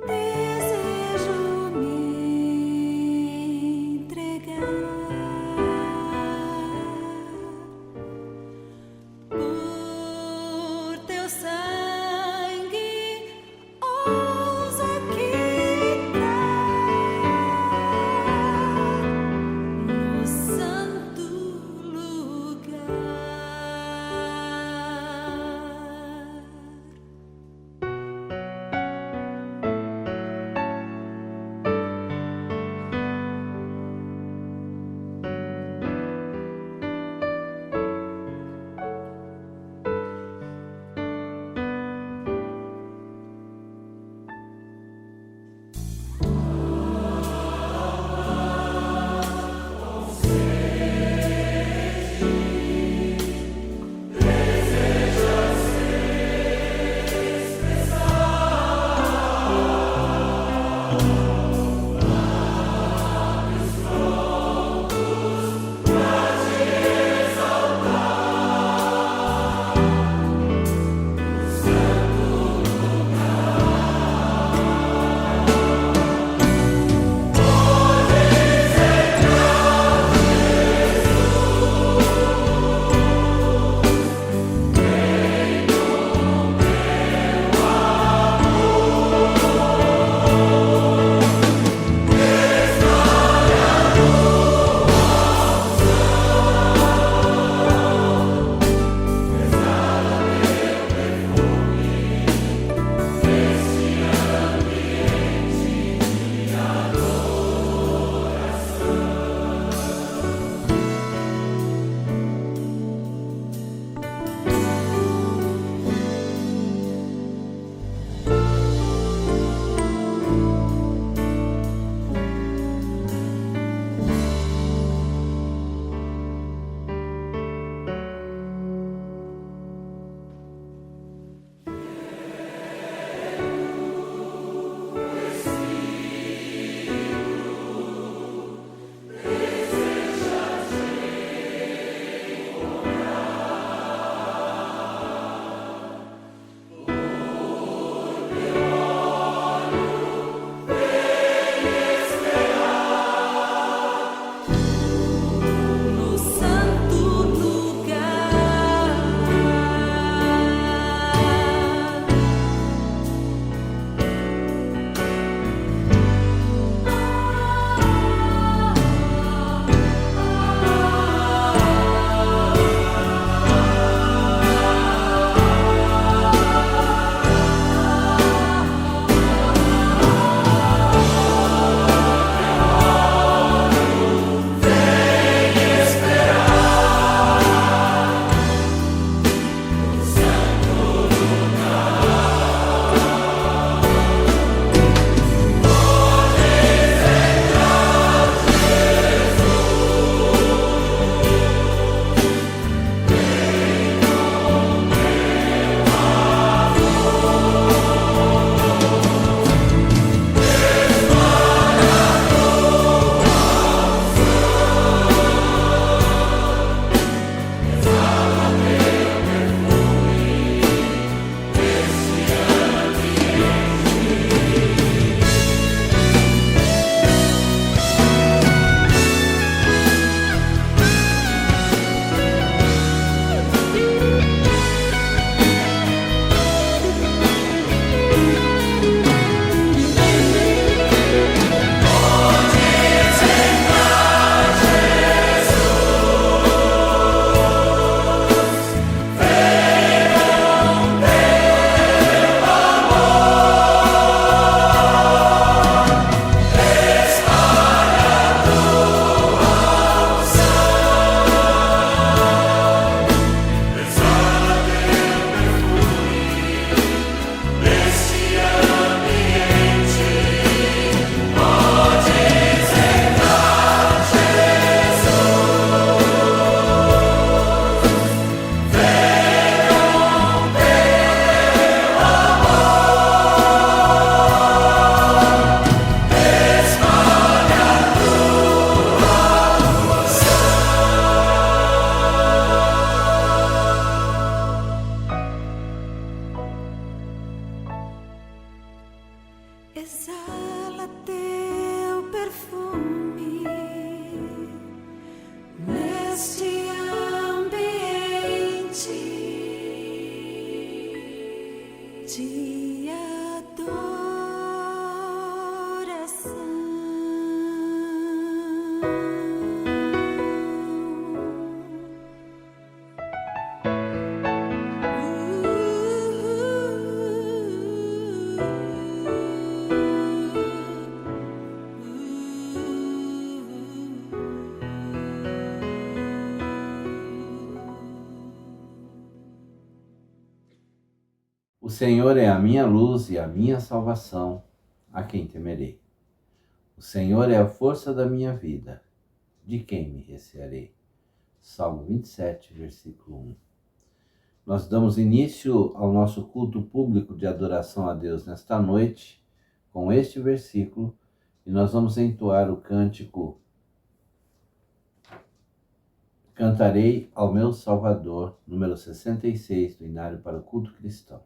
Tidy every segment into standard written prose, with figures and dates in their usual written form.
Desejo me entregar. teu perfume neste ambiente de adoração. O Senhor é a minha luz e a minha salvação, a quem temerei? O Senhor é a força da minha vida, de quem me recearei? Salmo 27, versículo 1. Nós damos início ao nosso culto público de adoração a Deus nesta noite, com este versículo, e nós vamos entoar o cântico Cantarei ao meu Salvador, número 66 do Inário para o Culto Cristão.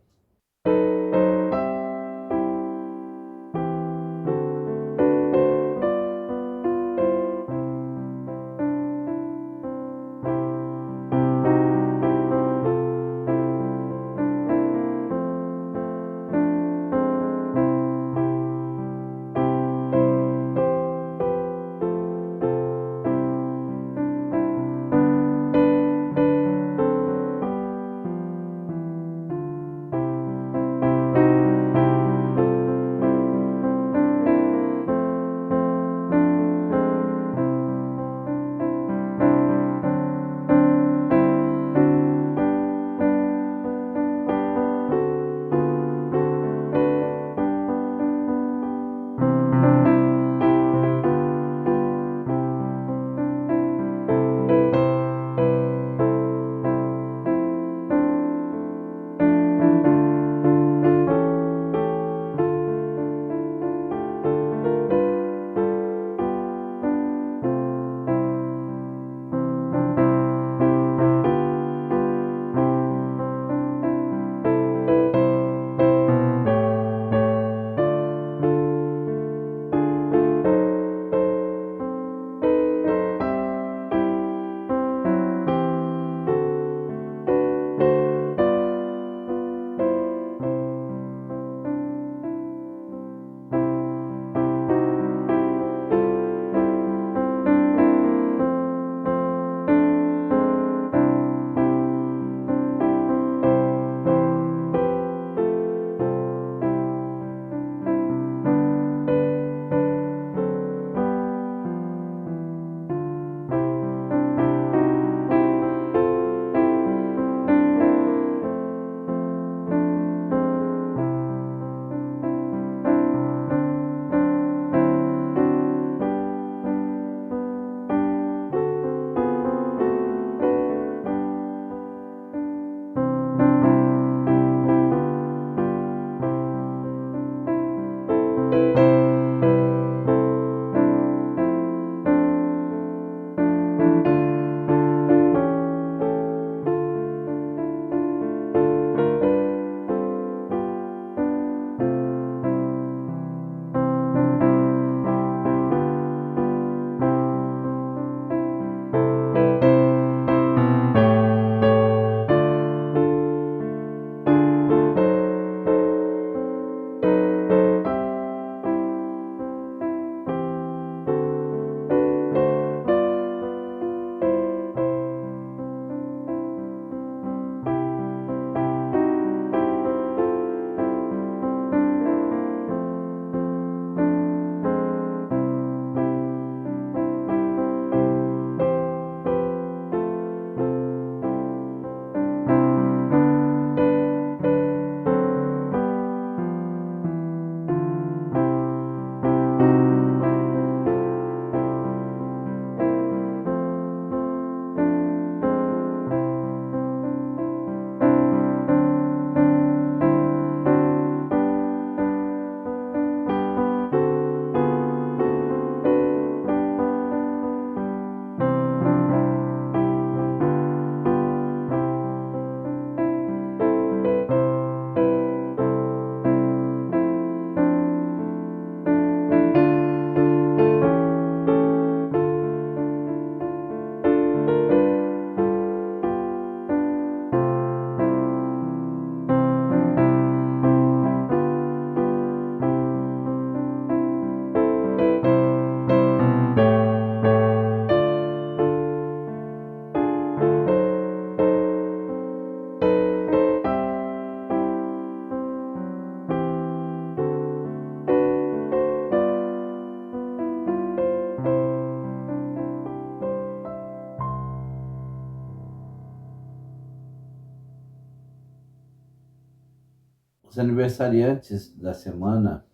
aniversariantes da semana,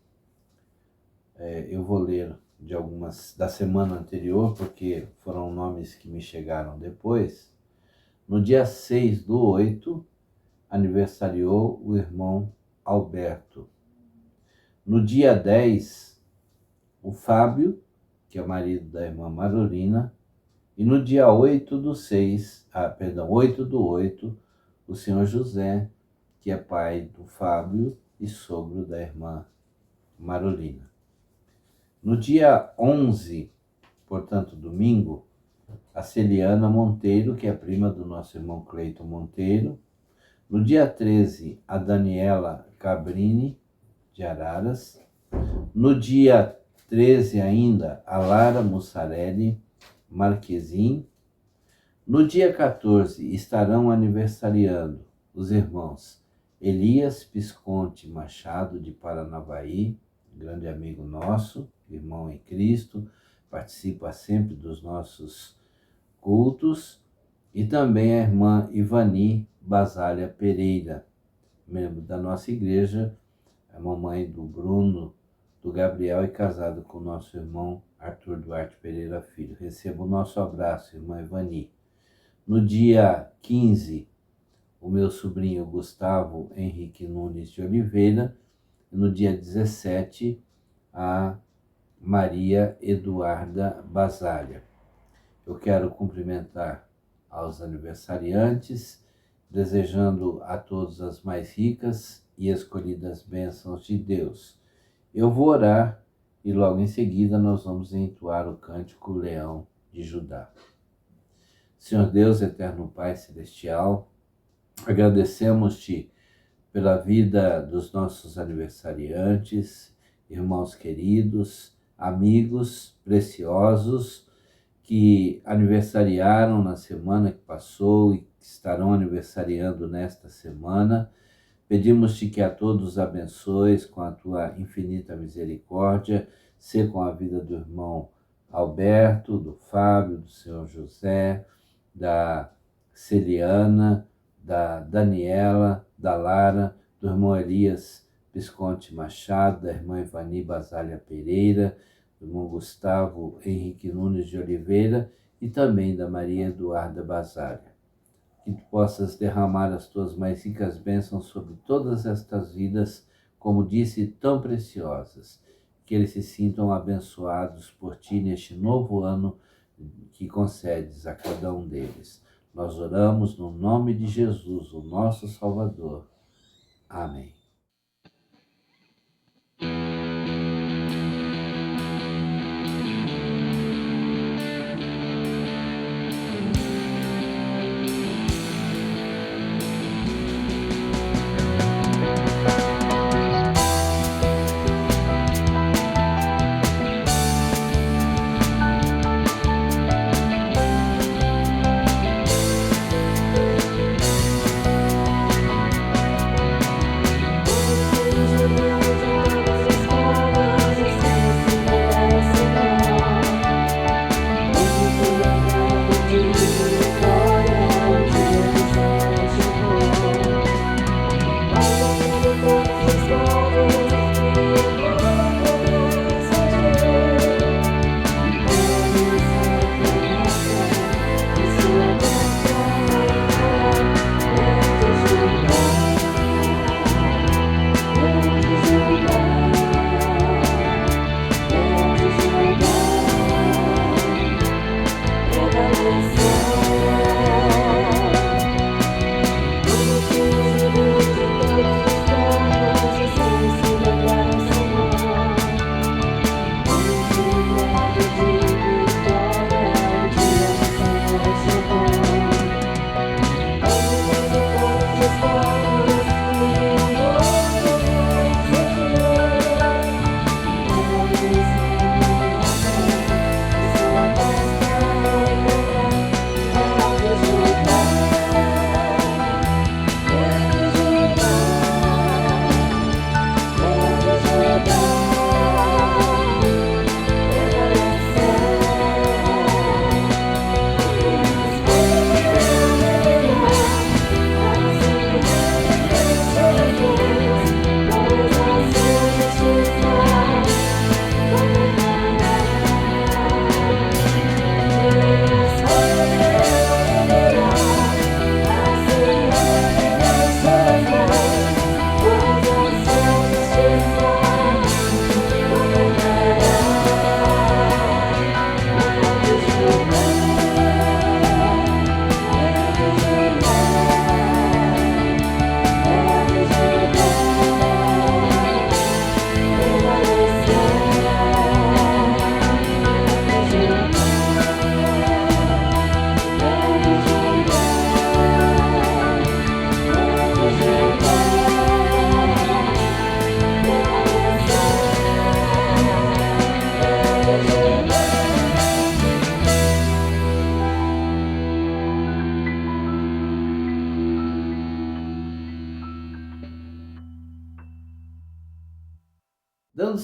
eu vou ler de algumas da semana anterior, porque foram nomes que me chegaram depois. No dia 6/8, aniversariou o irmão Alberto. No dia 10, o Fábio, que é o marido da irmã Marolina. E no dia 8/8, o senhor José, que é pai do Fábio e sogro da irmã Marolina. No dia 11, portanto domingo, a Celiana Monteiro, que é prima do nosso irmão Cleiton Monteiro. No dia 13, a Daniela Cabrini, de Araras. No dia 13 ainda, a Lara Mussarelli Marquezin. No dia 14, estarão aniversariando os irmãos Elias Pisconti Machado, de Paranavaí, grande amigo nosso, irmão em Cristo, participa sempre dos nossos cultos, e também a irmã Ivani Basália Pereira, membro da nossa igreja, a mamãe do Bruno, do Gabriel, e casado com o nosso irmão Arthur Duarte Pereira Filho. Receba o nosso abraço, irmã Ivani. No dia 15, o meu sobrinho Gustavo Henrique Nunes de Oliveira. E no dia 17, a Maria Eduarda Basália. Eu quero cumprimentar aos aniversariantes, desejando a todos as mais ricas e escolhidas bênçãos de Deus. Eu vou orar e logo em seguida nós vamos entoar o cântico Leão de Judá. Senhor Deus, eterno Pai celestial, agradecemos-te pela vida dos nossos aniversariantes, irmãos queridos, amigos preciosos que aniversariaram na semana que passou e que estarão aniversariando nesta semana. Pedimos-te que a todos abençoes com a tua infinita misericórdia, ser com a vida do irmão Alberto, do Fábio, do senhor José, da Celiana, da Daniela, da Lara, do irmão Elias Pisconti Machado, da irmã Ivani Basália Pereira, do irmão Gustavo Henrique Nunes de Oliveira e também da Maria Eduarda Basália. Que tu possas derramar as tuas mais ricas bênçãos sobre todas estas vidas, como disse, tão preciosas, que eles se sintam abençoados por ti neste novo ano que concedes a cada um deles. Nós oramos no nome de Jesus, o nosso Salvador. Amém.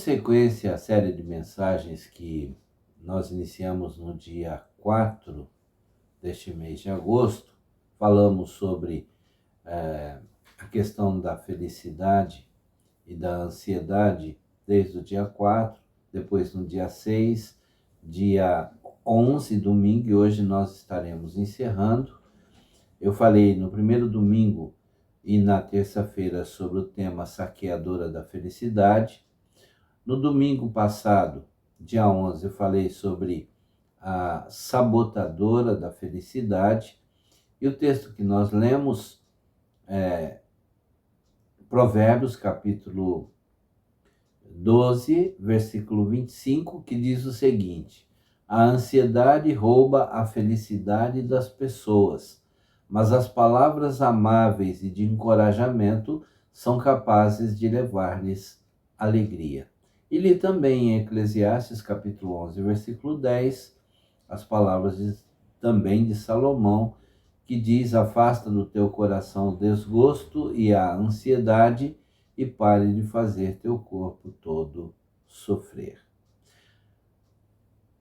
sequência à série de mensagens que nós iniciamos no dia 4 deste mês de agosto, falamos sobre a questão da felicidade e da ansiedade desde o dia 4, depois no dia 6, dia 11, domingo, e hoje nós estaremos encerrando. Eu falei no primeiro domingo e na terça-feira sobre o tema saqueadora da felicidade. No domingo passado, dia 11, eu falei sobre a sabotadora da felicidade. E o texto que nós lemos é Provérbios, capítulo 12, versículo 25, que diz o seguinte: a ansiedade rouba a felicidade das pessoas, mas as palavras amáveis e de encorajamento são capazes de levar-lhes alegria. E li também em Eclesiastes, capítulo 11, versículo 10, as palavras também de Salomão, que diz: afasta do teu coração o desgosto e a ansiedade, e pare de fazer teu corpo todo sofrer.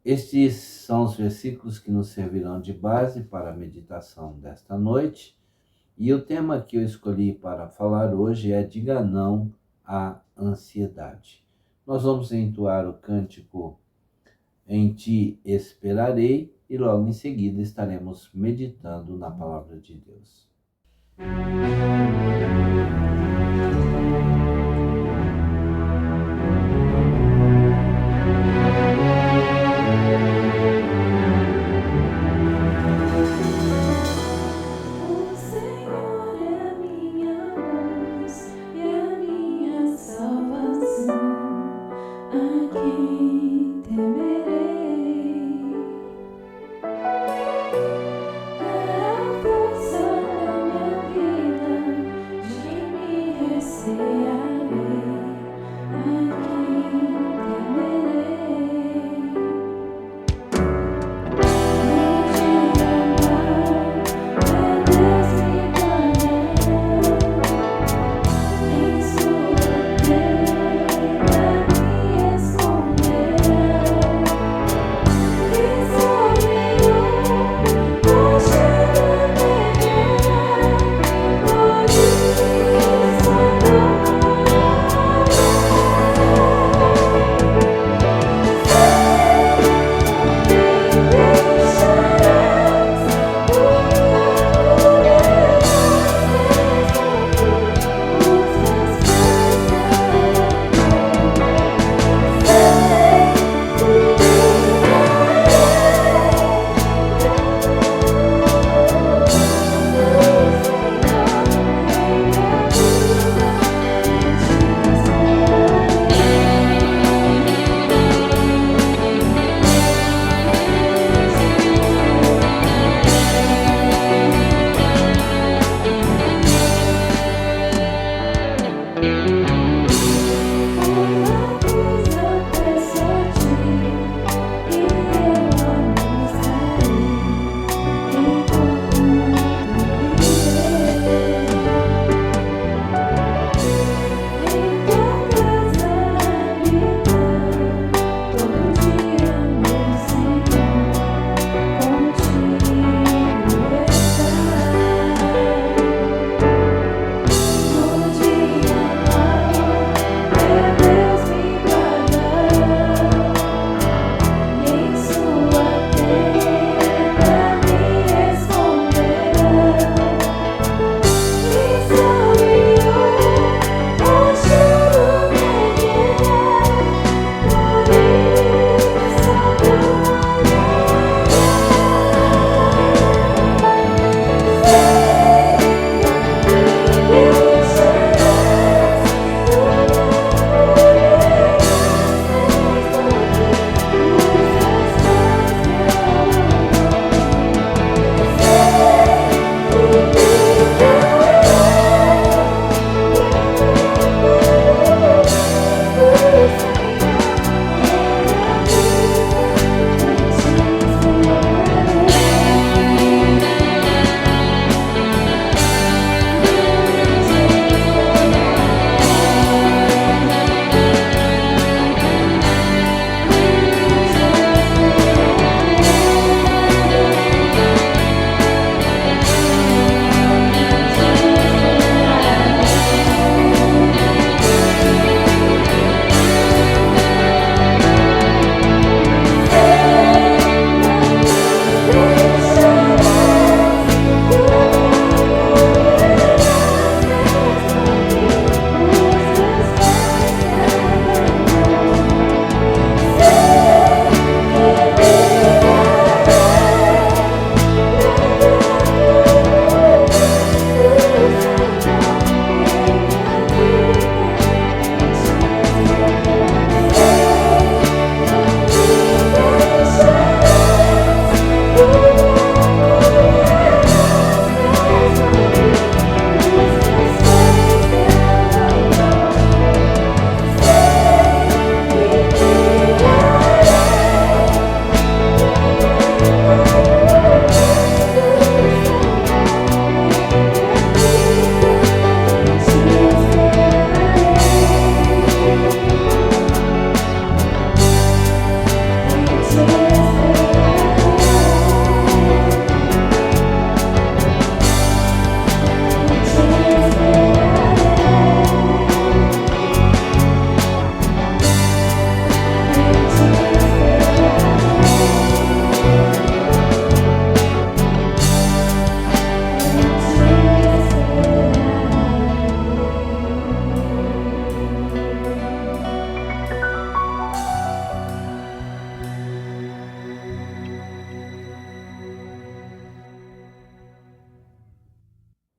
Estes são os versículos que nos servirão de base para a meditação desta noite. E o tema que eu escolhi para falar hoje é Diga Não à Ansiedade. Nós vamos entoar o cântico Em Ti Esperarei e logo em seguida estaremos meditando na Palavra de Deus. O Senhor é a minha luz e a minha salvação. A quem temerei? É a força da minha vida, de mim recearei. A quem temerei? No dia mau é desengano, em sua tenda me esconder.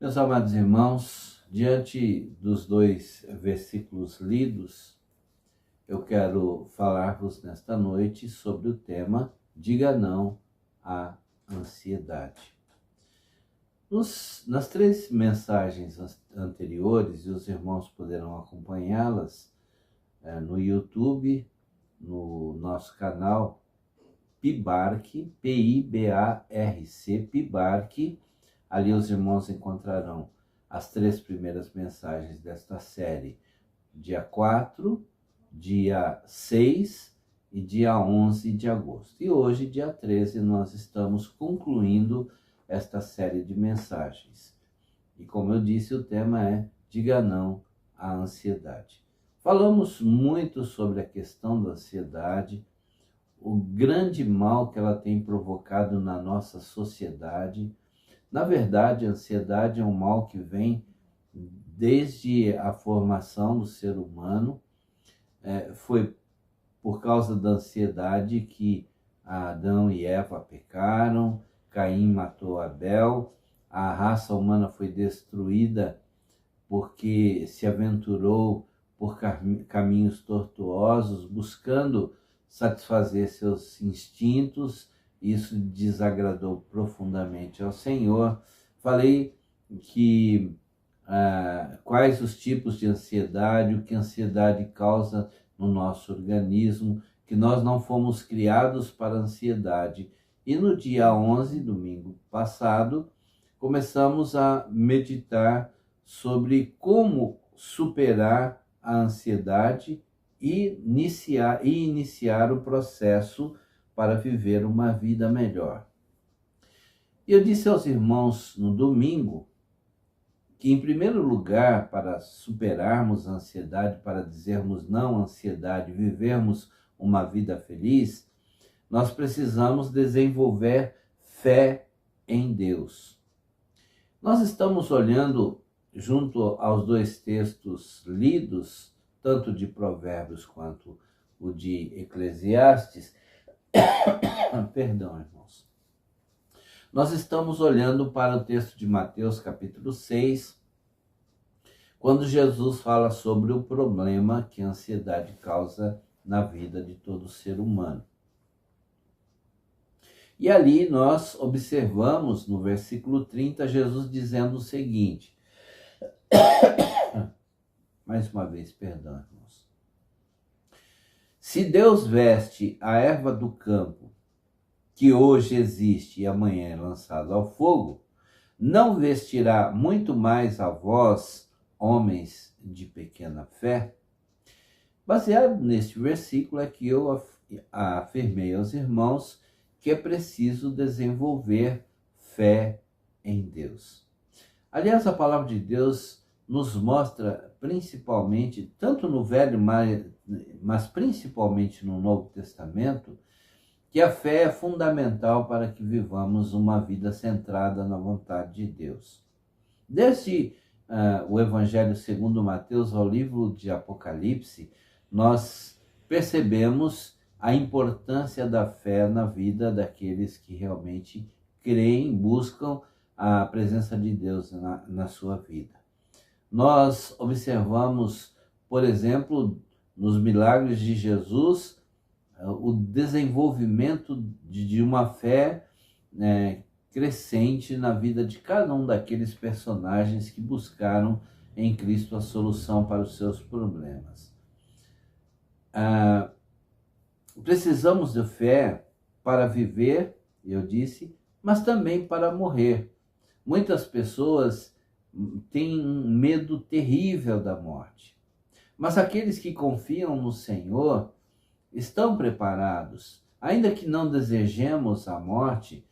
Meus amados irmãos, diante dos dois versículos lidos, eu quero falar-vos nesta noite sobre o tema Diga não à ansiedade. Nas 3 mensagens anteriores, e os irmãos poderão acompanhá-las no YouTube, no nosso canal Pibarc, P-I-B-A-R-C, Pibarc. Ali os irmãos encontrarão as 3 primeiras mensagens desta série, dia 4, dia 6 e dia 11 de agosto. E hoje, dia 13, nós estamos concluindo esta série de mensagens. E como eu disse, o tema é Diga não à ansiedade. Falamos muito sobre a questão da ansiedade, o grande mal que ela tem provocado na nossa sociedade. Na verdade, a ansiedade é um mal que vem desde a formação do ser humano. Foi por causa da ansiedade que Adão e Eva pecaram, Caim matou Abel, a raça humana foi destruída porque se aventurou por caminhos tortuosos, buscando satisfazer seus instintos. Isso desagradou profundamente ao Senhor. Falei que quais os tipos de ansiedade, o que a ansiedade causa no nosso organismo, que nós não fomos criados para a ansiedade. E no dia 11, domingo passado, começamos a meditar sobre como superar a ansiedade e iniciar o processo para viver uma vida melhor. E eu disse aos irmãos no domingo que, em primeiro lugar, para superarmos a ansiedade, para dizermos não à ansiedade, vivermos uma vida feliz, nós precisamos desenvolver fé em Deus. Nós estamos olhando, junto aos 2 textos lidos, tanto de Provérbios quanto o de Eclesiastes, perdão, irmãos. Nós estamos olhando para o texto de Mateus, capítulo 6, quando Jesus fala sobre o problema que a ansiedade causa na vida de todo ser humano. E ali nós observamos, no versículo 30, Jesus dizendo o seguinte, mais uma vez, perdão, irmãos. Se Deus veste a erva do campo, que hoje existe e amanhã é lançada ao fogo, não vestirá muito mais a vós, homens de pequena fé? Baseado neste versículo é que eu afirmei aos irmãos que é preciso desenvolver fé em Deus. Aliás, a palavra de Deus nos mostra principalmente, tanto no Velho, mas principalmente no Novo Testamento, que a fé é fundamental para que vivamos uma vida centrada na vontade de Deus. Desde o Evangelho segundo Mateus ao livro de Apocalipse, nós percebemos a importância da fé na vida daqueles que realmente creem, buscam a presença de Deus na sua vida. Nós observamos, por exemplo, nos milagres de Jesus, o desenvolvimento de uma fé crescente na vida de cada um daqueles personagens que buscaram em Cristo a solução para os seus problemas. Precisamos de fé para viver, eu disse, mas também para morrer. Muitas pessoas têm um medo terrível da morte, mas aqueles que confiam no Senhor estão preparados, ainda que não desejemos a morte,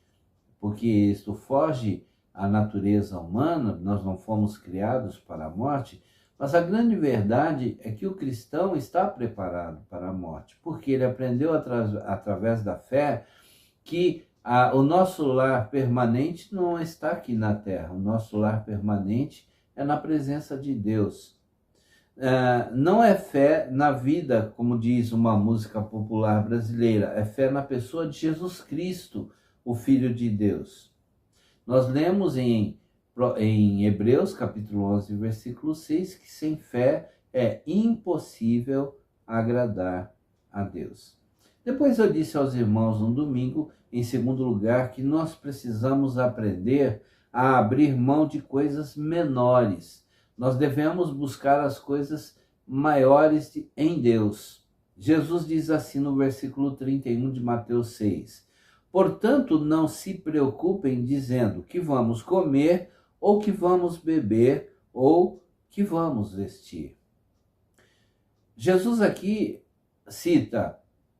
porque isto foge à natureza humana, nós não fomos criados para a morte, mas a grande verdade é que o cristão está preparado para a morte, porque ele aprendeu através da fé que o nosso lar permanente não está aqui na terra, o nosso lar permanente é na presença de Deus. Não é fé na vida, como diz uma música popular brasileira, é fé na pessoa de Jesus Cristo, o Filho de Deus. Nós lemos em em Hebreus, capítulo 11, versículo 6, que sem fé é impossível agradar a Deus. Depois eu disse aos irmãos no domingo, em segundo lugar, que nós precisamos aprender a abrir mão de coisas menores. Nós devemos buscar as coisas maiores em Deus. Jesus diz assim no versículo 31 de Mateus 6: portanto, não se preocupem dizendo que vamos comer, ou que vamos beber, ou que vamos vestir. Jesus aqui cita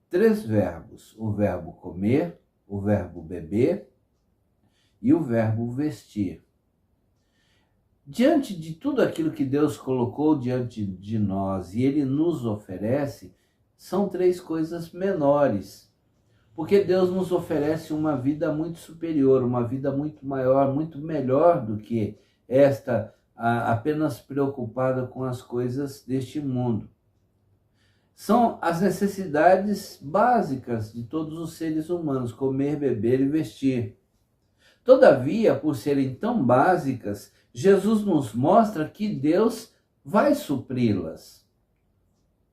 3 verbos: o verbo comer, o verbo beber e o verbo vestir. Diante de tudo aquilo que Deus colocou diante de nós e Ele nos oferece, são 3 coisas menores. Porque Deus nos oferece uma vida muito superior, uma vida muito maior, muito melhor do que esta apenas preocupada com as coisas deste mundo. São as necessidades básicas de todos os seres humanos: comer, beber e vestir. Todavia, por serem tão básicas, Jesus nos mostra que Deus vai supri-las.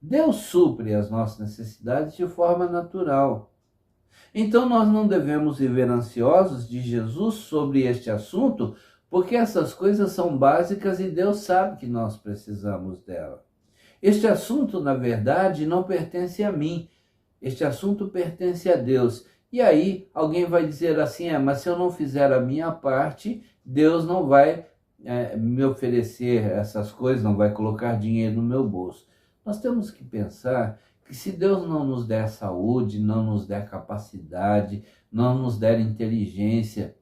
Deus supre as nossas necessidades de forma natural. Então nós não devemos viver ansiosos de Jesus sobre este assunto, porque essas coisas são básicas e Deus sabe que nós precisamos dela. Este assunto, na verdade, não pertence a mim. Este assunto pertence a Deus. E aí alguém vai dizer assim: mas se eu não fizer a minha parte, Deus não vai me oferecer essas coisas, não vai colocar dinheiro no meu bolso. Nós temos que pensar que se Deus não nos der saúde, não nos der capacidade, não nos der inteligência,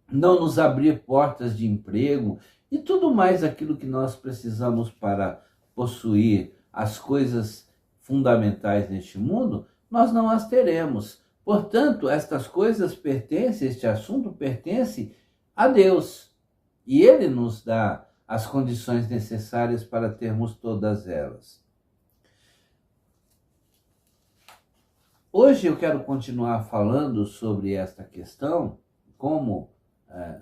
não nos abrir portas de emprego e tudo mais aquilo que nós precisamos para possuir as coisas fundamentais neste mundo, nós não as teremos. Portanto, estas coisas pertencem, este assunto pertence a Deus. E Ele nos dá as condições necessárias para termos todas elas. Hoje eu quero continuar falando sobre esta questão, como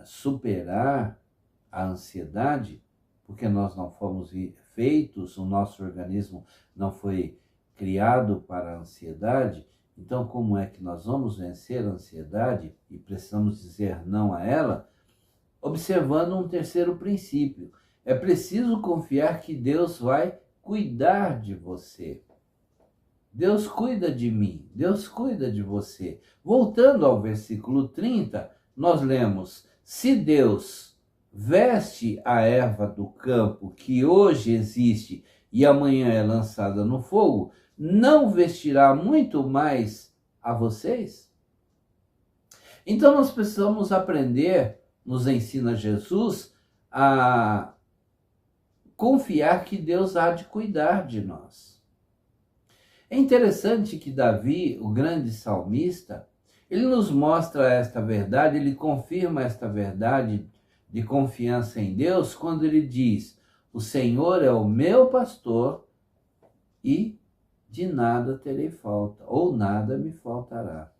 superar a ansiedade, porque nós não fomos feitos, o nosso organismo não foi criado para a ansiedade. Então, como é que nós vamos vencer a ansiedade e precisamos dizer não a ela? Observando um terceiro princípio: é preciso confiar que Deus vai cuidar de você. Deus cuida de mim, Deus cuida de você. Voltando ao versículo 30, nós lemos: se Deus veste a erva do campo, que hoje existe e amanhã é lançada no fogo, não vestirá muito mais a vocês? Então nós precisamos aprender, nos ensina Jesus, a confiar que Deus há de cuidar de nós. É interessante que Davi, o grande salmista, ele nos mostra esta verdade, ele confirma esta verdade de confiança em Deus quando ele diz: o Senhor é o meu pastor e de nada terei falta, ou nada me faltará.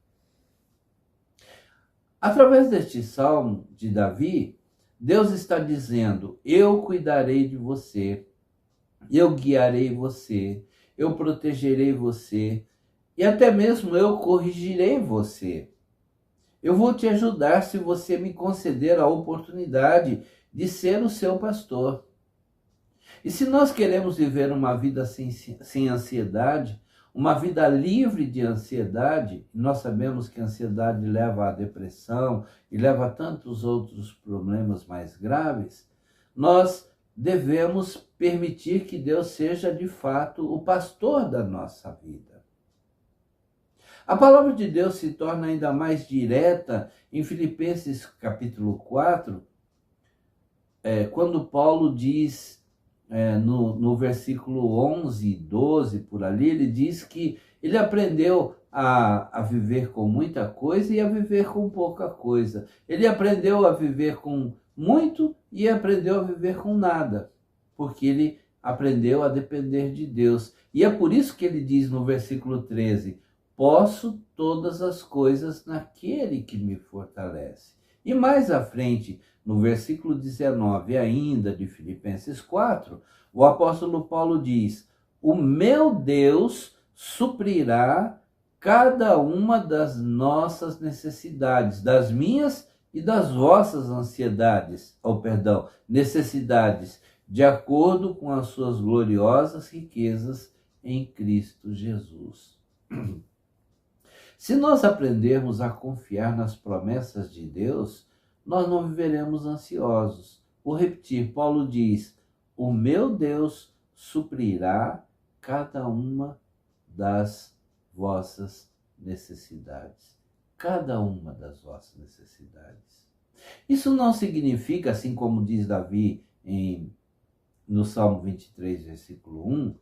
Através deste salmo de Davi, Deus está dizendo: eu cuidarei de você, eu guiarei você, eu protegerei você e até mesmo eu corrigirei você. Eu vou te ajudar se você me conceder a oportunidade de ser o seu pastor. E se nós queremos viver uma vida sem ansiedade, uma vida livre de ansiedade, nós sabemos que a ansiedade leva à depressão e leva a tantos outros problemas mais graves, nós devemos permitir que Deus seja de fato o pastor da nossa vida. A palavra de Deus se torna ainda mais direta em Filipenses capítulo 4, quando Paulo diz, no versículo 11, 12, por ali, ele diz que ele aprendeu a viver com muita coisa e a viver com pouca coisa. Ele aprendeu a viver com muito e aprendeu a viver com nada, porque ele aprendeu a depender de Deus. E é por isso que ele diz no versículo 13, posso todas as coisas naquele que me fortalece. E mais à frente, no versículo 19 ainda de Filipenses 4, o apóstolo Paulo diz: o meu Deus suprirá cada uma das nossas necessidades, das minhas e das vossas necessidades, de acordo com as suas gloriosas riquezas em Cristo Jesus. Se nós aprendermos a confiar nas promessas de Deus, nós não viveremos ansiosos. Vou repetir, Paulo diz: o meu Deus suprirá cada uma das vossas necessidades. Cada uma das vossas necessidades. Isso não significa, assim como diz Davi no Salmo 23, versículo 1,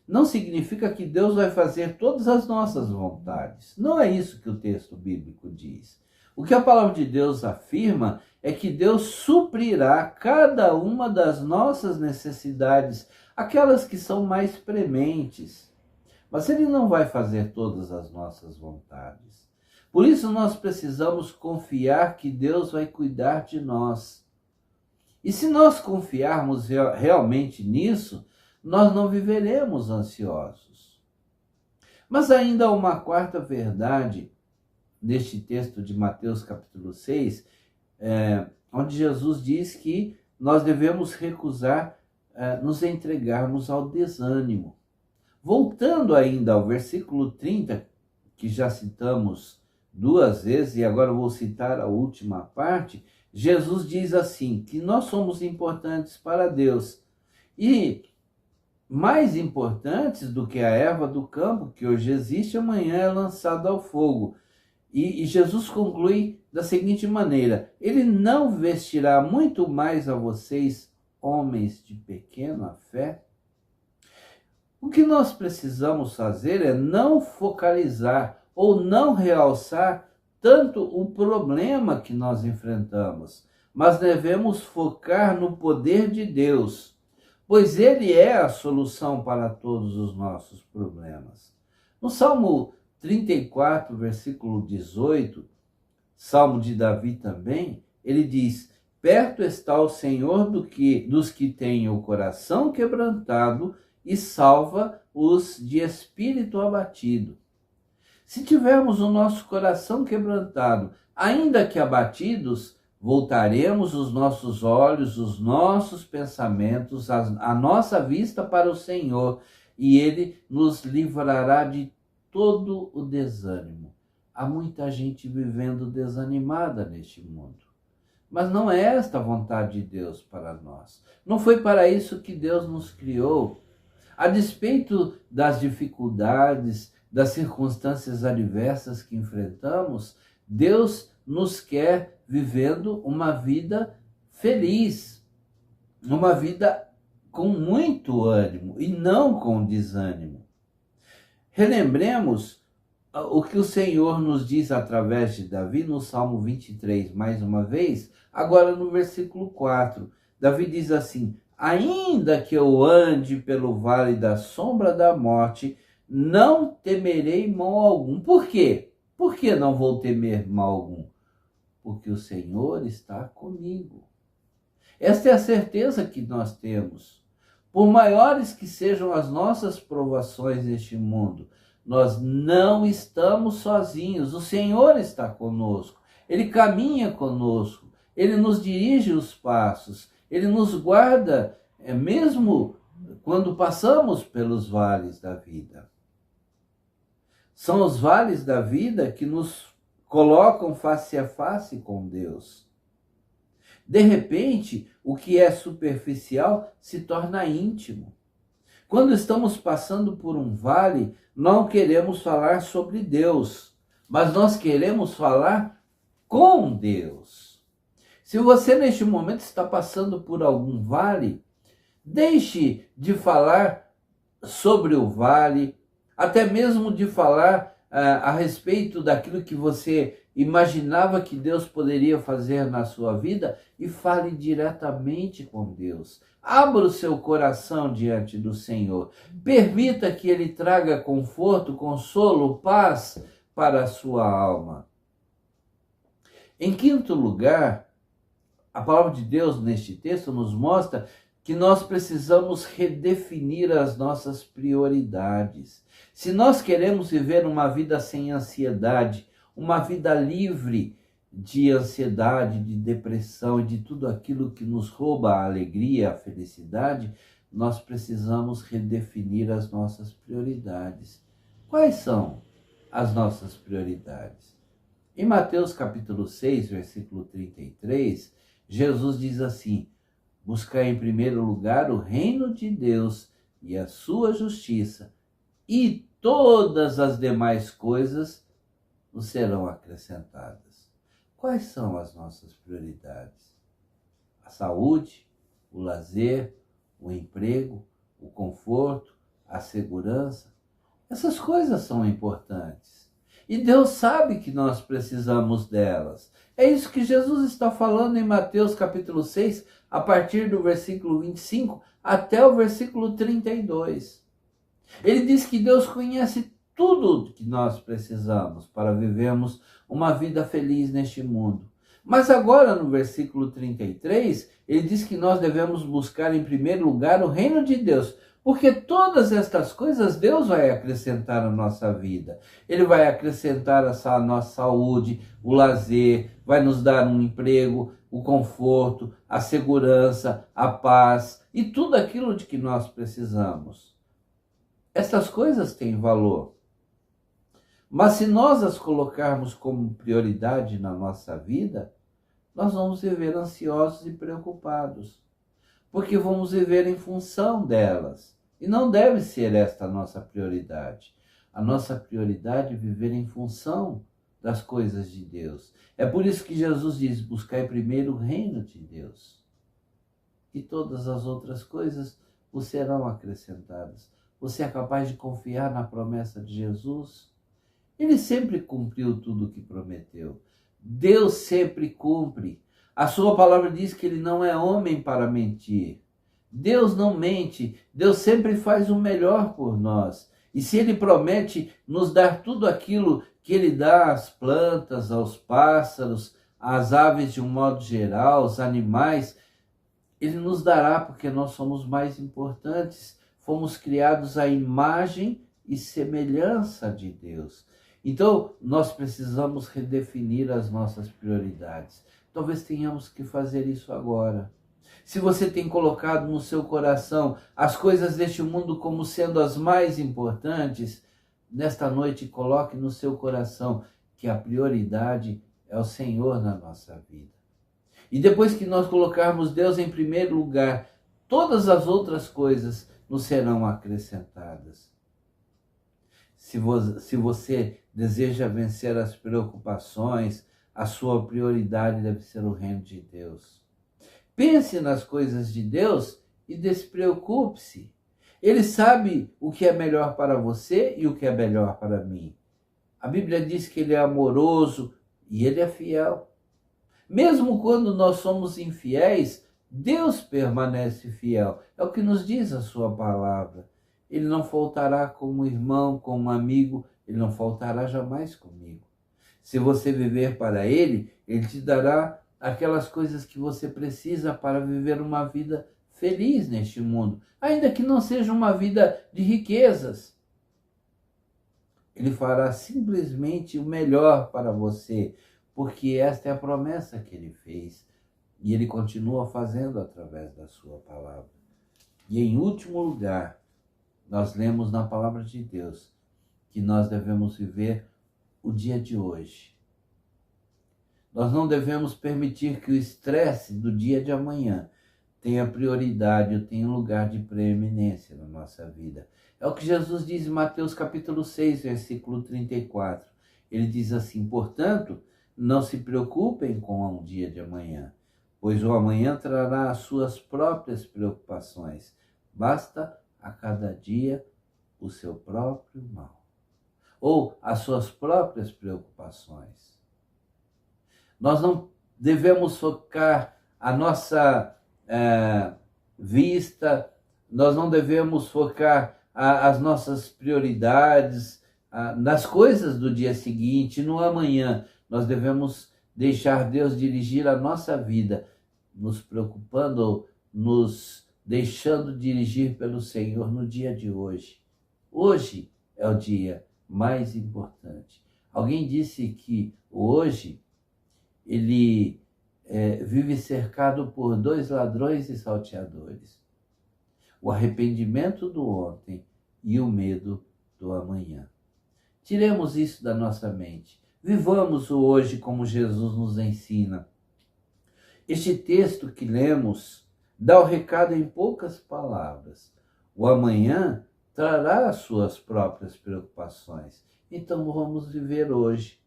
não significa que Deus vai fazer todas as nossas vontades. Não é isso que o texto bíblico diz. O que a palavra de Deus afirma é que Deus suprirá cada uma das nossas necessidades, aquelas que são mais prementes. Mas Ele não vai fazer todas as nossas vontades. Por isso nós precisamos confiar que Deus vai cuidar de nós. E se nós confiarmos realmente nisso, nós não viveremos ansiosos. Mas ainda há uma quarta verdade neste texto de Mateus capítulo 6, onde Jesus diz que nós devemos recusar nos entregarmos ao desânimo. Voltando ainda ao versículo 30, que já citamos duas vezes, e agora eu vou citar a última parte, Jesus diz assim, que nós somos importantes para Deus. E mais importantes do que a erva do campo, que hoje existe, amanhã é lançada ao fogo. E Jesus conclui da seguinte maneira: Ele não vestirá muito mais a vocês, homens de pequena fé? O que nós precisamos fazer é não focalizar ou não realçar tanto o problema que nós enfrentamos, mas devemos focar no poder de Deus, pois Ele é a solução para todos os nossos problemas. No Salmo 34, versículo 18, Salmo de Davi também, ele diz: perto está o Senhor dos que têm o coração quebrantado e salva os de espírito abatido. Se tivermos o nosso coração quebrantado, ainda que abatidos, voltaremos os nossos olhos, os nossos pensamentos, a nossa vista para o Senhor, e Ele nos livrará de todo o desânimo. Há muita gente vivendo desanimada neste mundo. Mas não é esta a vontade de Deus para nós. Não foi para isso que Deus nos criou. A despeito das dificuldades, das circunstâncias adversas que enfrentamos, Deus nos quer vivendo uma vida feliz, uma vida com muito ânimo e não com desânimo. Relembremos o que o Senhor nos diz através de Davi no Salmo 23, mais uma vez, agora no versículo 4. Davi diz assim: ainda que eu ande pelo vale da sombra da morte, não temerei mal algum. Por quê? Por que não vou temer mal algum? Porque o Senhor está comigo. Esta é a certeza que nós temos. Por maiores que sejam as nossas provações neste mundo, nós não estamos sozinhos. O Senhor está conosco. Ele caminha conosco. Ele nos dirige os passos. Ele nos guarda, mesmo quando passamos pelos vales da vida. São os vales da vida que nos colocam face a face com Deus. De repente, o que é superficial se torna íntimo. Quando estamos passando por um vale, não queremos falar sobre Deus, mas nós queremos falar com Deus. Se você neste momento está passando por algum vale, deixe de falar sobre o vale, até mesmo de falar a respeito daquilo que você imaginava que Deus poderia fazer na sua vida, e fale diretamente com Deus. Abra o seu coração diante do Senhor. Permita que Ele traga conforto, consolo, paz para a sua alma. Em quinto lugar, a palavra de Deus neste texto nos mostra que nós precisamos redefinir as nossas prioridades. Se nós queremos viver uma vida sem ansiedade, uma vida livre de ansiedade, de depressão e de tudo aquilo que nos rouba a alegria, a felicidade, nós precisamos redefinir as nossas prioridades. Quais são as nossas prioridades? Em Mateus capítulo 6, versículo 33, Jesus diz assim: buscar em primeiro lugar o reino de Deus e a sua justiça, e todas as demais coisas nos serão acrescentadas. Quais são as nossas prioridades? A saúde, o lazer, o emprego, o conforto, a segurança. Essas coisas são importantes. E Deus sabe que nós precisamos delas. É isso que Jesus está falando em Mateus capítulo 6, a partir do versículo 25 até o versículo 32. Ele diz que Deus conhece tudo que nós precisamos para vivermos uma vida feliz neste mundo. Mas agora no versículo 33, ele diz que nós devemos buscar em primeiro lugar o reino de Deus, porque todas estas coisas Deus vai acrescentar na nossa vida. Ele vai acrescentar a nossa saúde, o lazer, vai nos dar um emprego, o conforto, a segurança, a paz e tudo aquilo de que nós precisamos. Essas coisas têm valor. Mas se nós as colocarmos como prioridade na nossa vida, nós vamos viver ansiosos e preocupados, porque vamos viver em função delas. E não deve ser esta a nossa prioridade. A nossa prioridade é viver em função das coisas de Deus. É por isso que Jesus diz: buscai primeiro o reino de Deus, e todas as outras coisas vos serão acrescentadas. Você é capaz de confiar na promessa de Jesus? Ele sempre cumpriu tudo o que prometeu. Deus sempre cumpre. A sua palavra diz que ele não é homem para mentir. Deus não mente. Deus sempre faz o melhor por nós. E se ele promete nos dar tudo aquilo que ele dá às plantas, aos pássaros, às aves de um modo geral, aos animais, ele nos dará, porque nós somos mais importantes. Fomos criados à imagem e semelhança de Deus. Então, nós precisamos redefinir as nossas prioridades. Talvez tenhamos que fazer isso agora. Se você tem colocado no seu coração as coisas deste mundo como sendo as mais importantes, nesta noite coloque no seu coração que a prioridade é o Senhor na nossa vida. E depois que nós colocarmos Deus em primeiro lugar, todas as outras coisas nos serão acrescentadas. Se você deseja vencer as preocupações, a sua prioridade deve ser o reino de Deus. Pense nas coisas de Deus e despreocupe-se. Ele sabe o que é melhor para você e o que é melhor para mim. A Bíblia diz que ele é amoroso e ele é fiel. Mesmo quando nós somos infiéis, Deus permanece fiel. É o que nos diz a sua palavra. Ele não faltará como irmão, como amigo, ele não faltará jamais comigo. Se você viver para ele, ele te dará aquelas coisas que você precisa para viver uma vida feliz neste mundo, ainda que não seja uma vida de riquezas. Ele fará simplesmente o melhor para você, porque esta é a promessa que ele fez e ele continua fazendo através da sua palavra. E em último lugar, nós lemos na palavra de Deus que nós devemos viver o dia de hoje. Nós não devemos permitir que o estresse do dia de amanhã tenha prioridade ou tenha lugar de preeminência na nossa vida. É o que Jesus diz em Mateus capítulo 6, versículo 34. Ele diz assim: portanto, não se preocupem com o dia de amanhã, pois o amanhã trará as suas próprias preocupações. Basta a cada dia o seu próprio mal, ou as suas próprias preocupações. Nós não devemos focar a nossa vista, nós não devemos focar as nossas prioridades nas coisas do dia seguinte, no amanhã. Nós devemos deixar Deus dirigir a nossa vida, nos preocupando, nos deixando dirigir pelo Senhor no dia de hoje. Hoje é o dia mais importante. Alguém disse que hoje ele vive cercado por 2 ladrões e salteadores: o arrependimento do ontem e o medo do amanhã. Tiremos isso da nossa mente. Vivamos o hoje como Jesus nos ensina. Este texto que lemos dá o recado em poucas palavras. O amanhã trará as suas próprias preocupações. Então vamos viver hoje.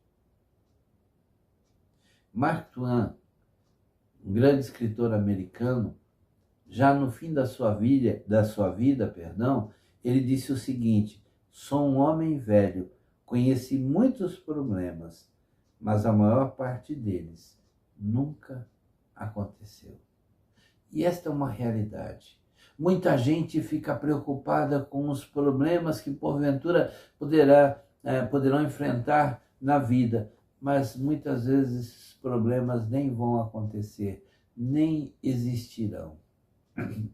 Mark Twain, um grande escritor americano, já no fim da sua vida, ele disse o seguinte: sou um homem velho, conheci muitos problemas, mas a maior parte deles nunca aconteceu. E esta é uma realidade. Muita gente fica preocupada com os problemas que porventura poderão enfrentar na vida, mas muitas vezes esses problemas nem vão acontecer, nem existirão,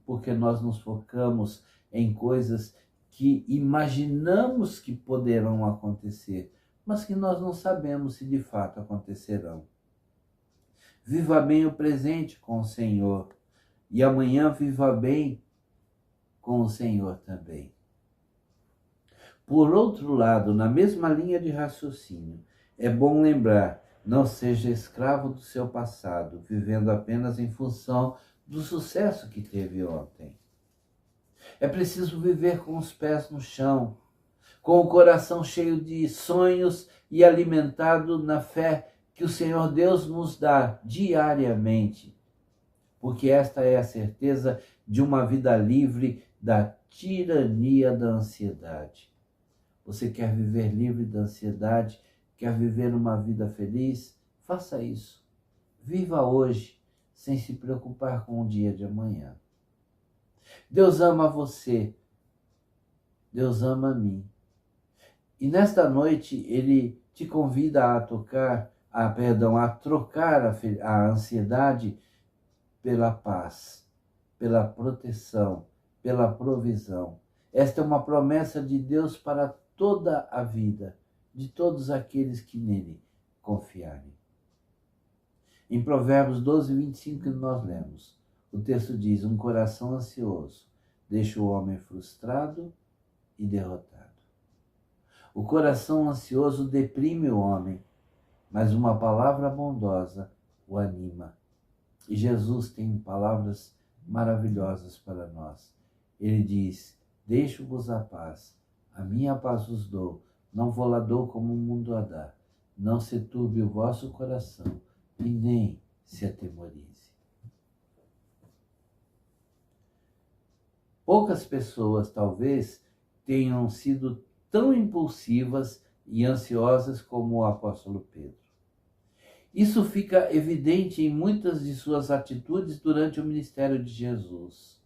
porque nós nos focamos em coisas que imaginamos que poderão acontecer, mas que nós não sabemos se de fato acontecerão. Viva bem o presente com o Senhor, e amanhã viva bem com o Senhor também. Por outro lado, na mesma linha de raciocínio, é bom lembrar: não seja escravo do seu passado, vivendo apenas em função do sucesso que teve ontem. É preciso viver com os pés no chão, com o coração cheio de sonhos e alimentado na fé que o Senhor Deus nos dá diariamente, porque esta é a certeza de uma vida livre da tirania da ansiedade. Você quer viver livre da ansiedade? Quer viver uma vida feliz? Faça isso. Viva hoje, sem se preocupar com o dia de amanhã. Deus ama você. Deus ama a mim. E nesta noite Ele te convida a trocar a ansiedade pela paz, pela proteção, pela provisão. Esta é uma promessa de Deus para toda a vida, de todos aqueles que nele confiarem. Em Provérbios 12, 25, nós lemos, o texto diz: um coração ansioso deixa o homem frustrado e derrotado. O coração ansioso deprime o homem, mas uma palavra bondosa o anima. E Jesus tem palavras maravilhosas para nós. Ele diz: deixo-vos a paz, a minha paz vos dou, não vou lá dou como o mundo a dá. Não se turbe o vosso coração, e nem se atemorize. Poucas pessoas, talvez, tenham sido tão impulsivas e ansiosas como o apóstolo Pedro. Isso fica evidente em muitas de suas atitudes durante o ministério de Jesus.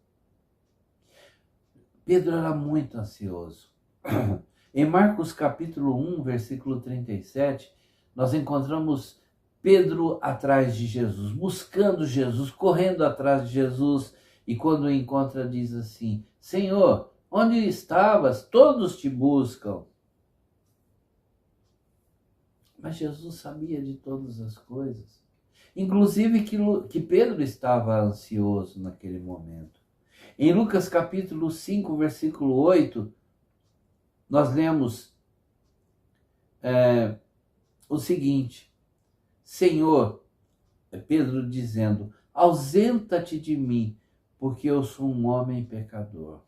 Pedro era muito ansioso. Em Marcos capítulo 1, versículo 37, nós encontramos Pedro atrás de Jesus, buscando Jesus, correndo atrás de Jesus, e quando o encontra diz assim: Senhor, onde estavas? Todos te buscam. Mas Jesus sabia de todas as coisas, inclusive que Pedro estava ansioso naquele momento. Em Lucas capítulo 5, versículo 8, nós lemos o seguinte: Senhor, Pedro dizendo, ausenta-te de mim, porque eu sou um homem pecador.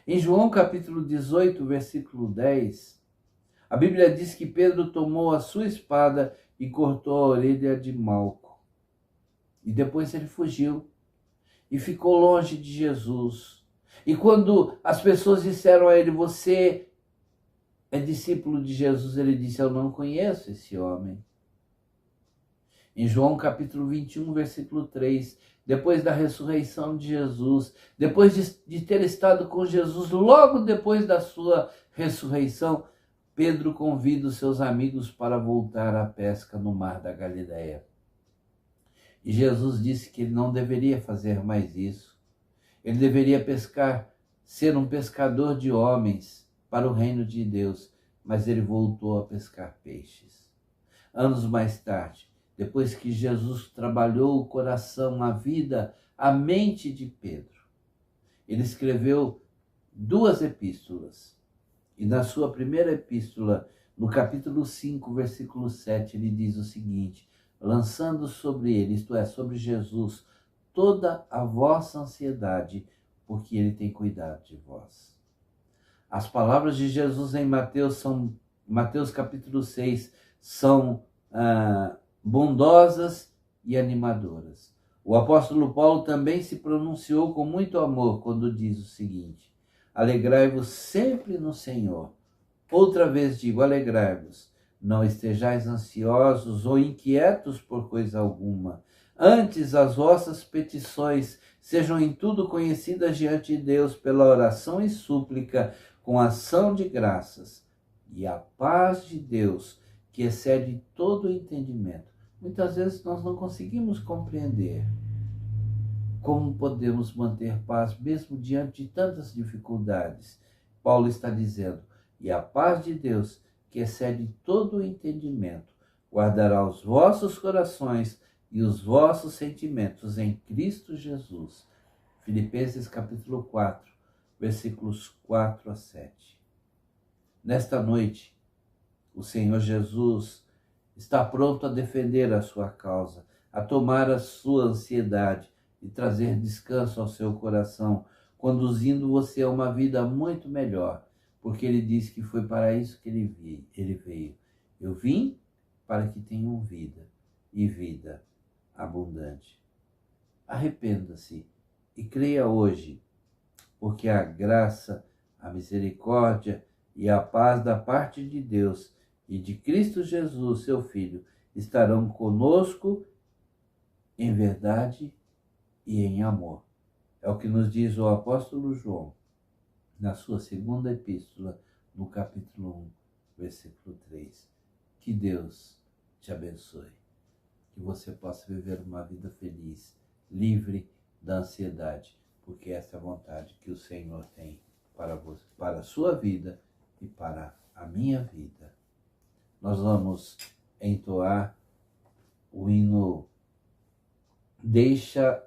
Em João capítulo 18, versículo 10, a Bíblia diz que Pedro tomou a sua espada e cortou a orelha de Malco. E depois ele fugiu e ficou longe de Jesus. E quando as pessoas disseram a ele, você é discípulo de Jesus, ele disse, eu não conheço esse homem. Em João capítulo 21, versículo 3, depois da ressurreição de Jesus, depois de ter estado com Jesus, logo depois da sua ressurreição, Pedro convida os seus amigos para voltar à pesca no mar da Galileia. E Jesus disse que ele não deveria fazer mais isso. Ele deveria pescar, ser um pescador de homens para o reino de Deus, mas ele voltou a pescar peixes. Anos mais tarde, depois que Jesus trabalhou o coração, a vida, a mente de Pedro, ele escreveu 2 epístolas. E na sua primeira epístola, no capítulo 5, versículo 7, ele diz o seguinte: lançando sobre ele, isto é, sobre Jesus, toda a vossa ansiedade, porque ele tem cuidado de vós. As palavras de Jesus em Mateus capítulo 6, são bondosas e animadoras. O apóstolo Paulo também se pronunciou com muito amor quando diz o seguinte: alegrai-vos sempre no Senhor. Outra vez digo, alegrai-vos. Não estejais ansiosos ou inquietos por coisa alguma. Antes, as vossas petições sejam em tudo conhecidas diante de Deus pela oração e súplica, com ação de graças. E a paz de Deus, que excede todo o entendimento. Muitas vezes nós não conseguimos compreender como podemos manter paz mesmo diante de tantas dificuldades. Paulo está dizendo: e a paz de Deus, que excede todo o entendimento, guardará os vossos corações e os vossos sentimentos em Cristo Jesus. Filipenses capítulo 4, versículos 4 a 7. Nesta noite, o Senhor Jesus está pronto a defender a sua causa, a tomar a sua ansiedade e trazer descanso ao seu coração, conduzindo você a uma vida muito melhor, porque ele disse que foi para isso que ele veio. Eu vim para que tenham vida, e vida abundante. Arrependa-se e creia hoje, porque a graça, a misericórdia e a paz da parte de Deus e de Cristo Jesus, seu Filho, estarão conosco em verdade e em amor. É o que nos diz o apóstolo João, na sua segunda epístola, no capítulo 1, versículo 3. Que Deus te abençoe, que você possa viver uma vida feliz, livre da ansiedade, porque essa é a vontade que o Senhor tem para você, para a sua vida e para a minha vida. Nós vamos entoar o hino Deixa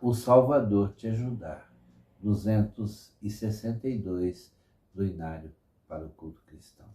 o Salvador te ajudar, 262 do Inário para o Culto Cristão.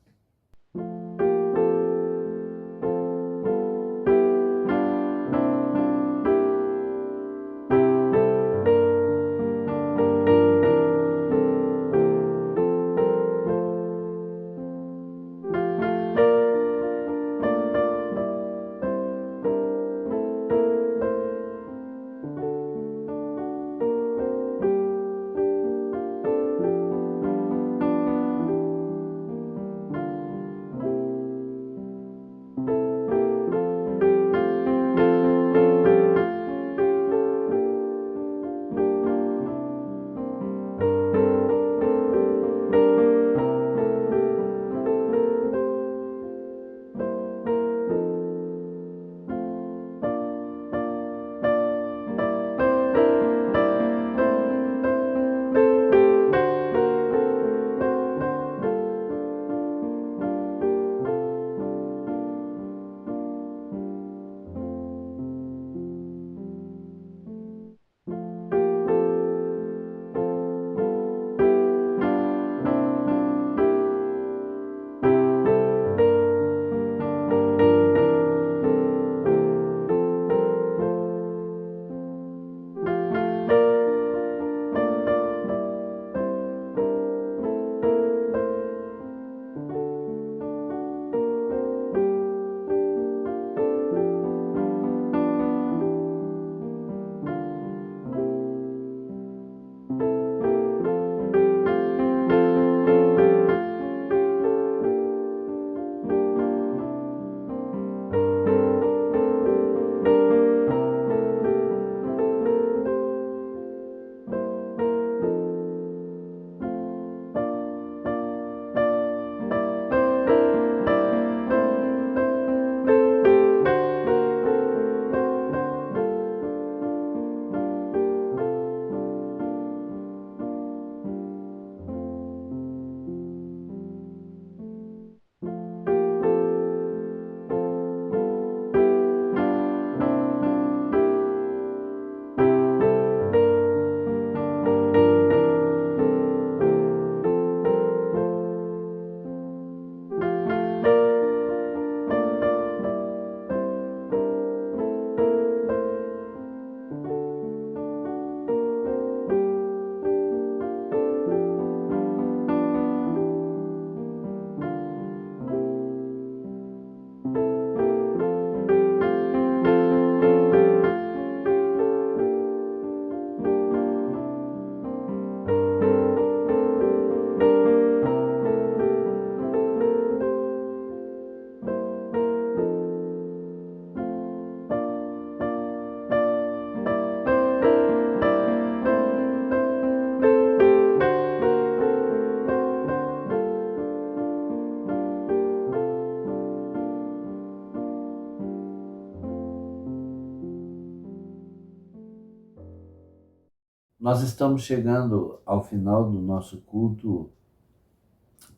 Nós estamos chegando ao final do nosso culto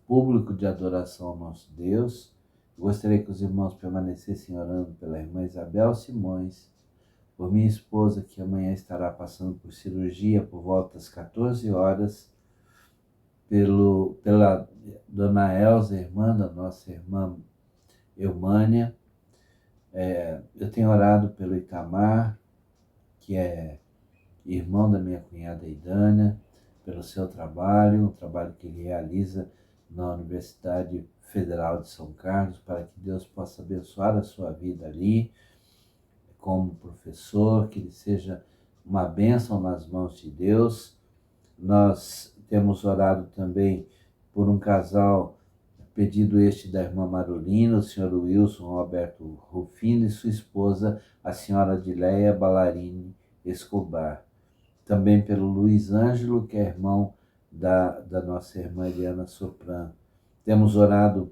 público de adoração ao nosso Deus. Gostaria que os irmãos permanecessem orando pela irmã Isabel Simões, por minha esposa, que amanhã estará passando por cirurgia por volta das 14 horas, pela dona Elza, irmã da nossa irmã Eumânia. Eu tenho orado pelo Itamar, que é irmão da minha cunhada Idânia, pelo seu trabalho, um trabalho que ele realiza na Universidade Federal de São Carlos, para que Deus possa abençoar a sua vida ali, como professor, que ele seja uma bênção nas mãos de Deus. Nós temos orado também por um casal, pedido este da irmã Marolina, o senhor Wilson Roberto Rufino e sua esposa, a senhora Adileia Ballarini Escobar. Também pelo Luiz Ângelo, que é irmão da nossa irmã Eliana Sopran. Temos orado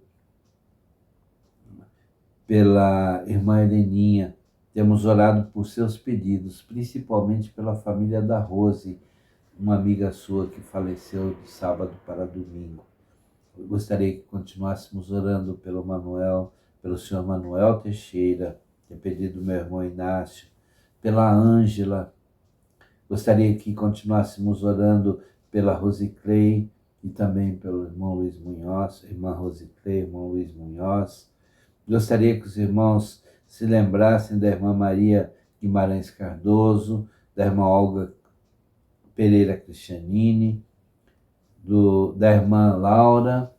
pela irmã Heleninha, temos orado por seus pedidos, principalmente pela família da Rose, uma amiga sua que faleceu de sábado para domingo. Eu gostaria que continuássemos orando pelo Manuel, pelo senhor Manuel Teixeira, que é pedido do meu irmão Inácio, pela Ângela. Gostaria que continuássemos orando pela Rosiclei e também pelo irmão Luiz Munhoz, irmã Rosiclei, irmão Luiz Munhoz. Gostaria que os irmãos se lembrassem da irmã Maria Guimarães Cardoso, da irmã Olga Pereira Cristianini, da irmã Laura,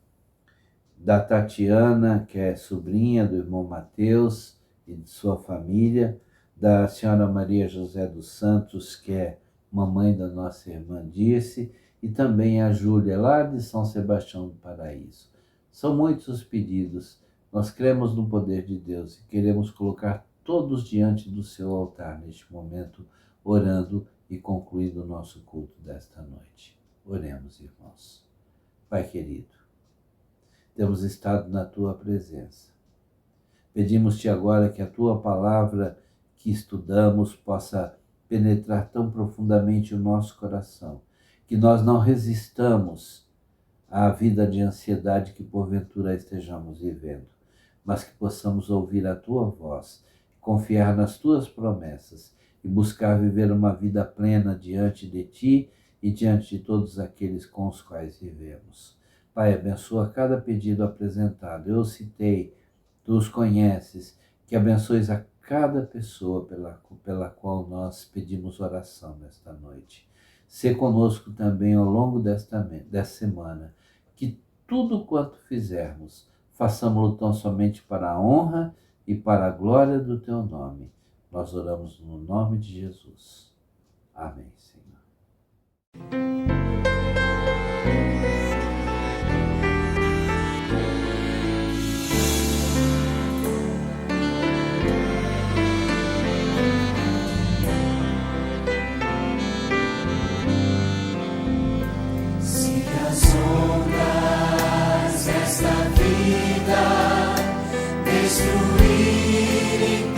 da Tatiana, que é sobrinha do irmão Mateus e de sua família, da senhora Maria José dos Santos, que é mamãe da nossa irmã Dirce, e também a Júlia, lá de São Sebastião do Paraíso. São muitos os pedidos. Nós cremos no poder de Deus e queremos colocar todos diante do seu altar neste momento, orando e concluindo o nosso culto desta noite. Oremos, irmãos. Pai querido, temos estado na tua presença. Pedimos-te agora que a tua palavra que estudamos possa penetrar tão profundamente o nosso coração, que nós não resistamos à vida de ansiedade que porventura estejamos vivendo, mas que possamos ouvir a tua voz, confiar nas tuas promessas e buscar viver uma vida plena diante de ti e diante de todos aqueles com os quais vivemos. Pai, abençoa cada pedido apresentado. Eu citei, tu os conheces, que abençoes a cada pessoa pela qual nós pedimos oração nesta noite. Sê conosco também ao longo desta semana, que tudo quanto fizermos, façamos-lo tão somente para a honra e para a glória do teu nome. Nós oramos no nome de Jesus. Amém, Senhor. Destruir